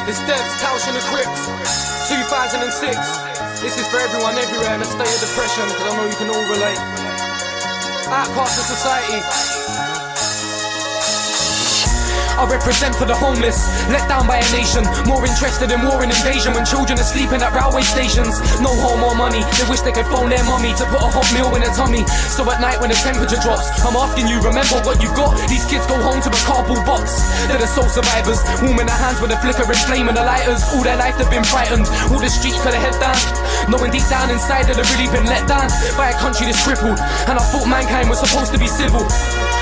It's Dev's Tausch and the Crypt, 2006. This is for everyone everywhere in a state of depression, because I know you can all relate. Outcast of society. I represent for the homeless, let down by a nation, more interested in war and invasion when children are sleeping at railway stations. No home or money, they wish they could phone their mummy to put a hot meal in their tummy. So at night when the temperature drops, I'm asking you, remember what you've got? These kids go home to a cardboard box. They're the sole survivors, warming their hands with a flickering flame and the lighters. All their life they've been frightened, all the streets with their head down, knowing deep down inside that they've really been let down by a country that's crippled. And I thought mankind was supposed to be civil.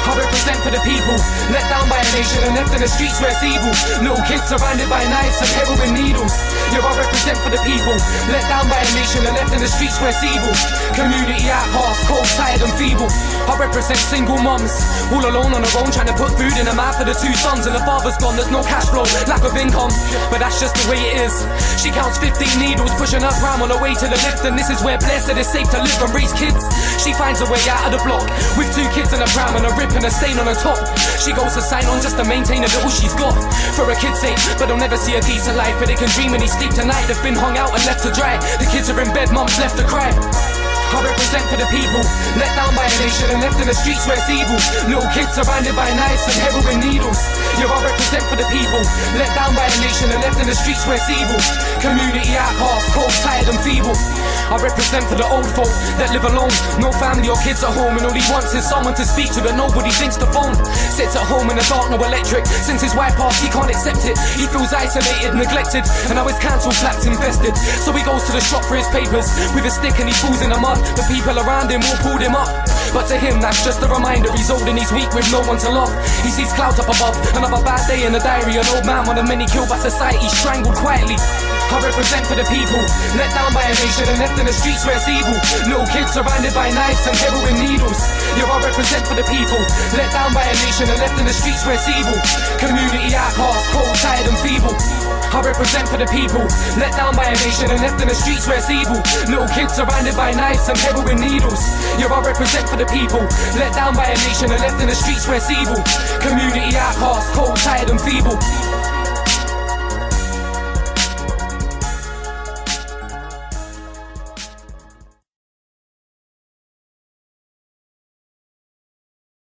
I represent for the people, let down by a nation and left in the streets where it's evil. Little kids surrounded by knives and heroin needles. Yeah, I represent for the people, let down by a nation and left in the streets where it's evil. Community outcast, cold, tired and feeble. I represent single mums, all alone on their own, trying to put food in the mouth of the two sons. And the father's gone, there's no cash flow, lack of income, but that's just the way it is. She counts 15 needles, pushing her pram on her way to the lift. And this is where blessed it's safe to live and raise kids. She finds a way out of the block, with 2 kids in a pram and a rip and a stain on her top. She goes to sign on just to maintain the little she's got, for her kids' sake, but they'll never see a decent life. But they can dream when they sleep tonight, they've been hung out and left to dry. The kids are in bed, mum's left to cry. I represent for the people, let down by a nation and left in the streets where it's evil. Little kids surrounded by knives and heroin needles. Yeah, I represent for the people, let down by a nation and left in the streets where it's evil. Community outcast, cold, tired and feeble. I represent for the old folk that live alone, no family or kids at home, and all he wants is someone to speak to, but nobody thinks the phone. Sits at home in the dark, no electric. Since his wife passed, he can't accept it. He feels isolated, neglected, and now his council flat's infested. So he goes to the shop for his papers with a stick and he falls in the mud. The people around him all pulled him up, but to him that's just a reminder. He's old and he's weak with no one to love. He sees clouds up above, another bad day in the diary. An old man, one of many killed by society, strangled quietly. I represent for the people, let down by a nation and left in the streets where it's evil. Little kids surrounded by knives and heroin needles. Yeah, I represent for the people, let down by a nation and left in the streets where it's evil. Community outcast, cold, tired and feeble. I represent for the people, let down by a nation and left in the streets where it's evil. Little kids surrounded by knives and heroin needles. Yeah, I represent for the people, let down by a nation and left in the streets where it's evil. Community outcast, cold, tired and feeble.